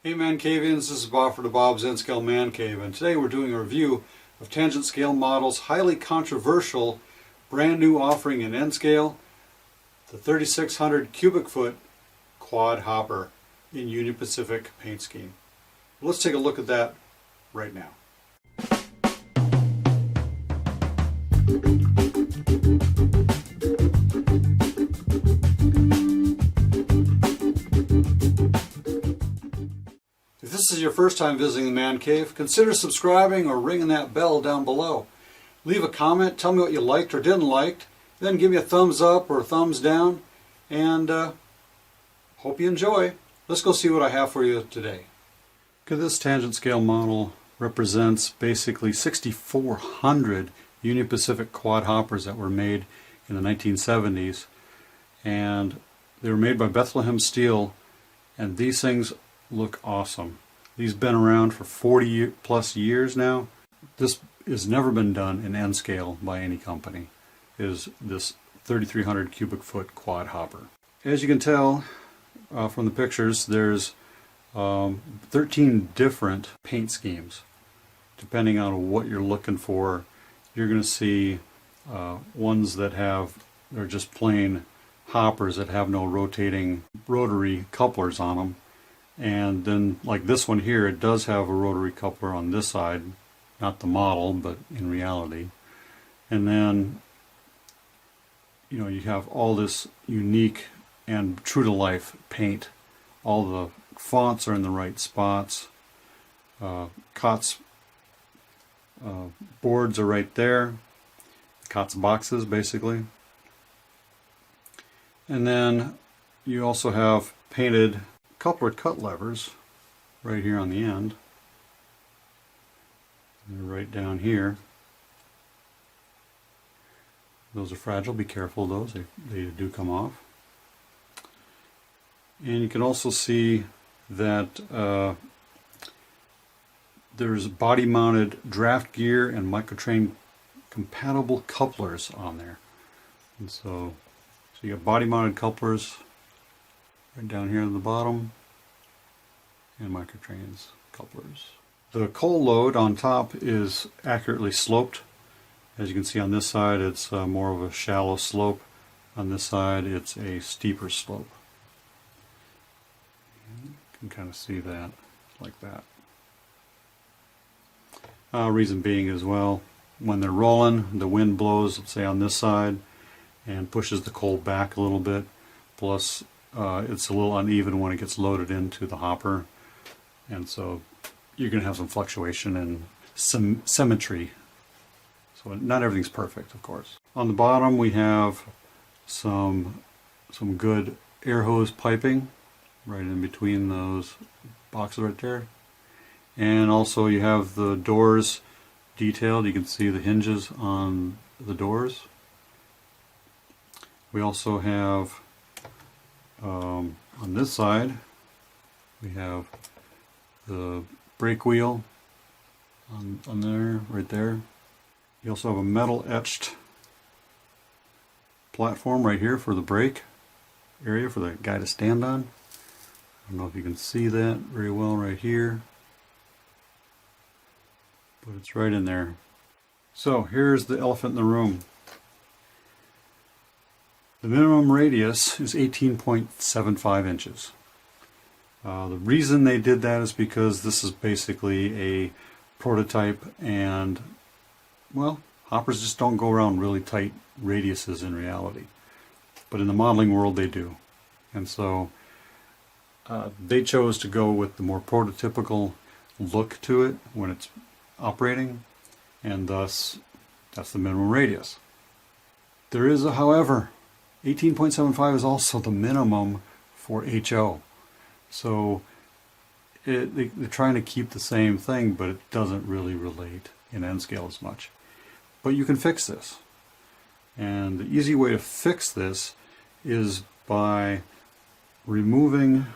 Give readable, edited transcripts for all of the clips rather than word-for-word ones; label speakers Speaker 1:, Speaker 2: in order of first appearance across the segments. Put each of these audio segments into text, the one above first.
Speaker 1: Hey Mancavians, this is Bob for DaBob's N-Scale Mancave, and today we're doing a review of Tangent Scale Model's highly controversial brand new offering in N-Scale, the 3600 cubic foot quad hopper in Union Pacific paint scheme. Let's take a look at that right now. If this is your first time visiting the Man Cave, consider subscribing or ringing that bell down below. Leave a comment, tell me what you liked or didn't like, then give me a thumbs up or a thumbs down, and hope you enjoy. Let's go see what I have for you today. Okay, this tangent scale model represents basically 6,400 Union Pacific quad hoppers that were made in the 1970s, and they were made by Bethlehem Steel, and these things look awesome. These have been around for 40 plus years now. This has never been done in N scale by any company, is this 3,300 cubic foot quad hopper. As you can tell from the pictures, there's 13 different paint schemes. Depending on what you're looking for, you're going to see ones that they're just plain hoppers that have no rotating rotary couplers on them. And then, like this one here, it does have a rotary coupler on this side, not the model, but in reality. And then, you have all this unique and true-to-life paint. All the fonts are in the right spots. COTS boards are right there. COTS boxes, basically. And then you also have painted coupler cut levers right here on the end. They're right down here. Those are fragile, be careful of those, they do come off. And you can also see that there's body mounted draft gear and microtrain compatible couplers on there. And so you have body mounted couplers right down here at the bottom, and microtrains couplers. The coal load on top is accurately sloped. As you can see on this side, it's more of a shallow slope. On this side, it's a steeper slope. You can kind of see that, like that. Reason being as well, when they're rolling, the wind blows, let's say on this side, and pushes the coal back a little bit. Plus, it's a little uneven when it gets loaded into the hopper, and so you're going to have some fluctuation and some symmetry. So not everything's perfect, of course. On the bottom we have some good air hose piping right in between those boxes right there. And also you have the doors detailed. You can see the hinges on the doors. We also have on this side, we have the brake wheel on there, right there. You also have a metal etched platform right here for the brake area for the guy to stand on. I don't know if you can see that very well right here, but it's right in there. So here's the elephant in the room. The minimum radius is 18.75 inches. The reason they did that is because this is basically a prototype, and, well, hoppers just don't go around really tight radiuses in reality. But in the modeling world they do. And so they chose to go with the more prototypical look to it when it's operating, and thus that's the minimum radius. There is a however. 18.75 is also the minimum for HO. So they're trying to keep the same thing, but it doesn't really relate in N scale as much. But you can fix this. And the easy way to fix this is by removing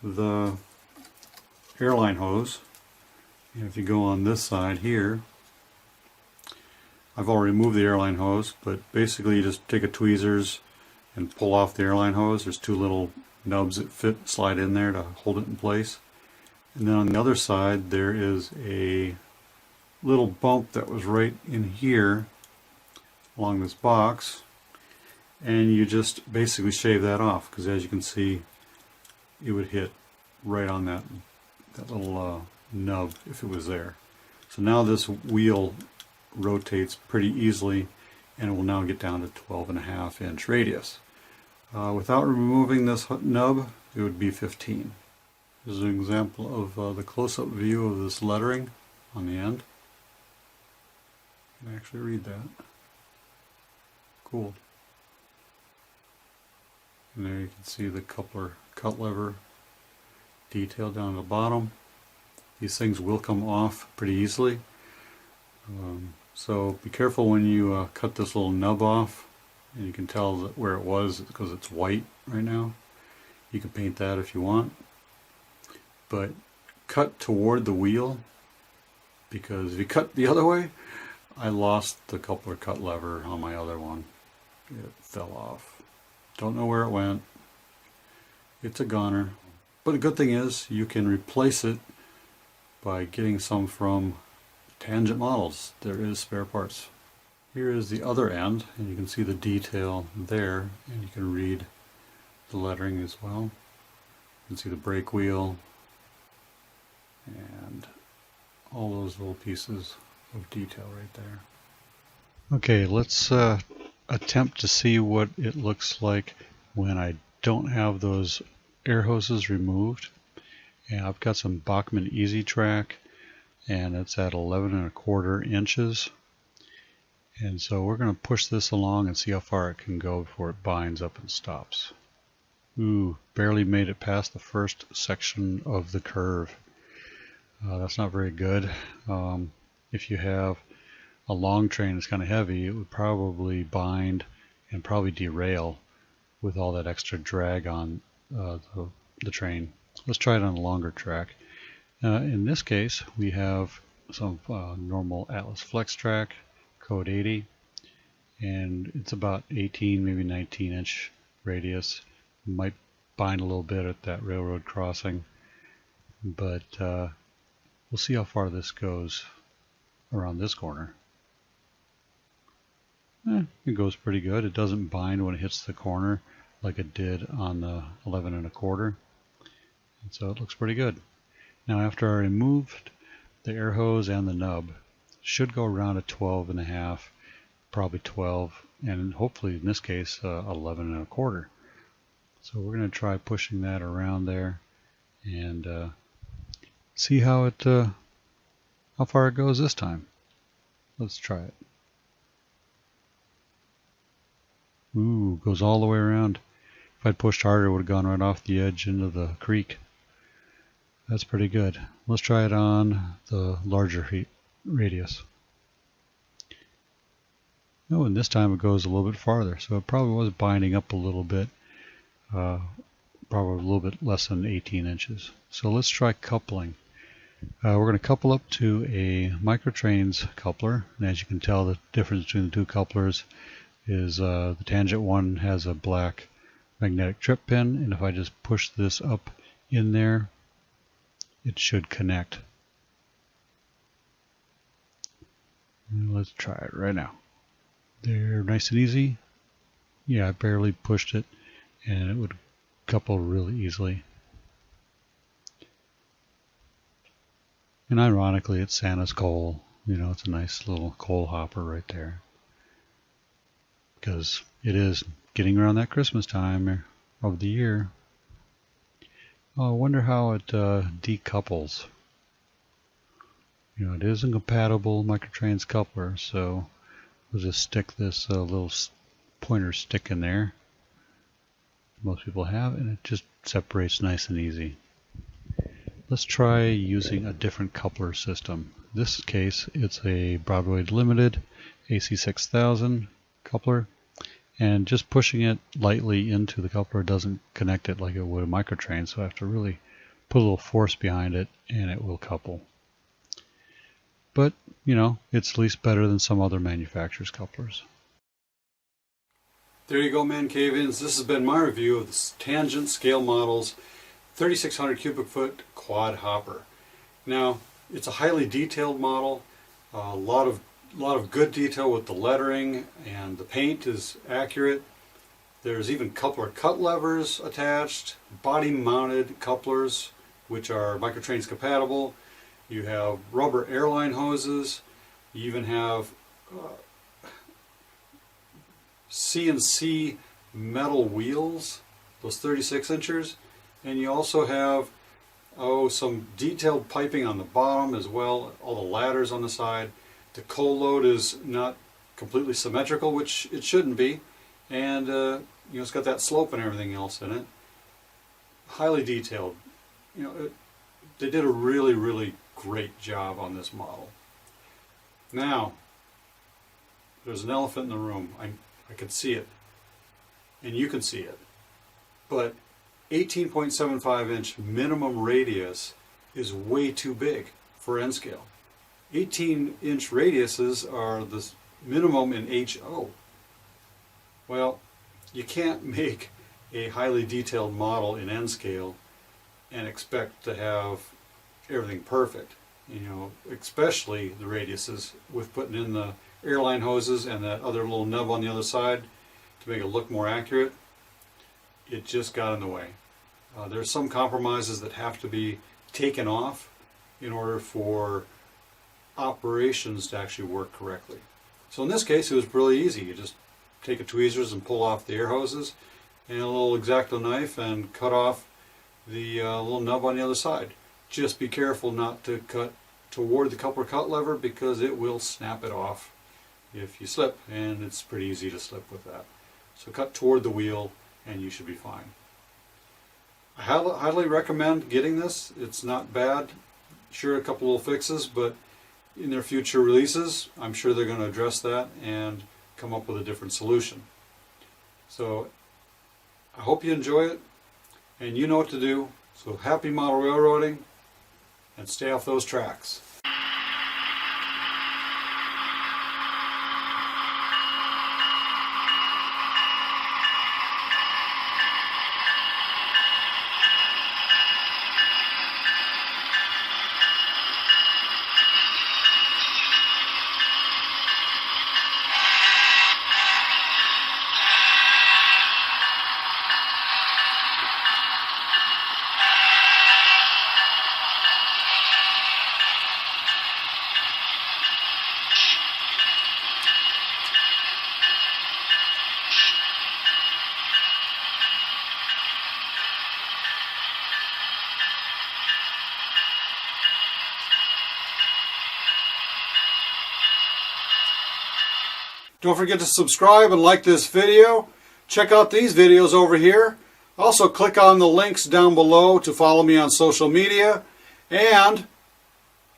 Speaker 1: the airline hose. And if you go on this side here, I've already removed the airline hose, but basically you just take a tweezers and pull off the airline hose. There's two little nubs that fit slide in there to hold it in place. And then on the other side there is a little bump that was right in here along this box, and you just basically shave that off, because as you can see it would hit right on that little nub if it was there. So now this wheel rotates pretty easily, and it will now get down to 12.5-inch radius. Without removing this nub, it would be 15. Here's an example of the close-up view of this lettering on the end. You can actually read that. Cool. And there you can see the coupler cut lever detail down at the bottom. These things will come off pretty easily. So be careful when you cut this little nub off, and you can tell that where it was because it's white right now. You can paint that if you want, but cut toward the wheel, because if you cut the other way, I lost the coupler cut lever on my other one. It fell off. Don't know where it went. It's a goner. But the good thing is you can replace it by getting some from Tangent Models. There is spare parts. Here is the other end, and you can see the detail there, and you can read the lettering as well. You can see the brake wheel and all those little pieces of detail right there. Okay, let's attempt to see what it looks like when I don't have those air hoses removed. And I've got some Bachmann Easy Track, and it's at 11.25 inches. And so we're going to push this along and see how far it can go before it binds up and stops. Ooh, barely made it past the first section of the curve. That's not very good. If you have a long train that's kind of heavy, it would probably bind and probably derail with all that extra drag on the train. Let's try it on a longer track. In this case, we have some normal Atlas Flex track, code 80, and it's about 18, maybe 19-inch radius. Might bind a little bit at that railroad crossing, but we'll see how far this goes around this corner. It goes pretty good. It doesn't bind when it hits the corner like it did on the 11.25, and so it looks pretty good. Now after I removed the air hose and the nub, it should go around at 12.5, probably 12, and hopefully in this case 11.25. So we're going to try pushing that around there and see how far it goes this time. Let's try it. Ooh, goes all the way around. If I'd pushed harder, it would have gone right off the edge into the creek. That's pretty good. Let's try it on the larger radius. Oh, and this time it goes a little bit farther, so it probably was binding up a little bit. Probably a little bit less than 18 inches. So let's try coupling. We're going to couple up to a Microtrains coupler, and as you can tell, the difference between the two couplers is the tangent one has a black magnetic trip pin, and if I just push this up in there, it should connect. And let's try it right now. There, nice and easy. Yeah, I barely pushed it, and it would couple really easily. And ironically, it's Santa's coal. You know, it's a nice little coal hopper right there. Because it is getting around that Christmas time of the year. Oh, I wonder how it decouples. You know, it is a compatible Microtrains coupler, so we'll just stick this little pointer stick in there. Most people have, and it just separates nice and easy. Let's try using a different coupler system. In this case, it's a Broadway Limited AC6000 coupler, and just pushing it lightly into the coupler doesn't connect it like it would a Microtrain, so I have to really put a little force behind it and it will couple. But, you know, it's at least better than some other manufacturers' couplers. There you go, Mancavians. This has been my review of the Tangent Scale Models 3600 cubic foot quad hopper. Now, it's a highly detailed model, a lot of good detail with the lettering, and the paint is accurate. There's even coupler cut levers attached, body mounted couplers which are microtrains compatible. You have rubber airline hoses. You even have CNC metal wheels, those 36 inchers, and you also have some detailed piping on the bottom as well, all the ladders on the side. The coal load is not completely symmetrical, which it shouldn't be, and it's got that slope and everything else in it. Highly detailed. They did a really great job on this model. Now, there's an elephant in the room. I can see it, and you can see it, but 18.75 inch minimum radius is way too big for N scale. 18 inch radiuses are the minimum in HO. Well, you can't make a highly detailed model in N scale and expect to have everything perfect, especially the radiuses, with putting in the airline hoses and that other little nub on the other side to make it look more accurate. It just got in the way. There's some compromises that have to be taken off in order for operations to actually work correctly. So in this case, it was really easy. You just take a tweezers and pull off the air hoses and a little X-Acto knife and cut off the little nub on the other side. Just be careful not to cut toward the coupler cut lever, because it will snap it off if you slip, and it's pretty easy to slip with that. So cut toward the wheel and you should be fine. I highly recommend getting this. It's not bad. Sure, a couple little fixes, but in their future releases, I'm sure they're going to address that and come up with a different solution. So I hope you enjoy it, and you know what to do. So happy model railroading, and stay off those tracks. Don't forget to subscribe and like this video. Check out these videos over here. Also click on the links down below to follow me on social media. And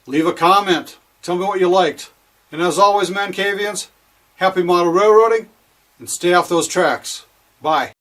Speaker 1: leave a comment. Tell me what you liked. And as always, Mancavians, happy model railroading, and stay off those tracks. Bye.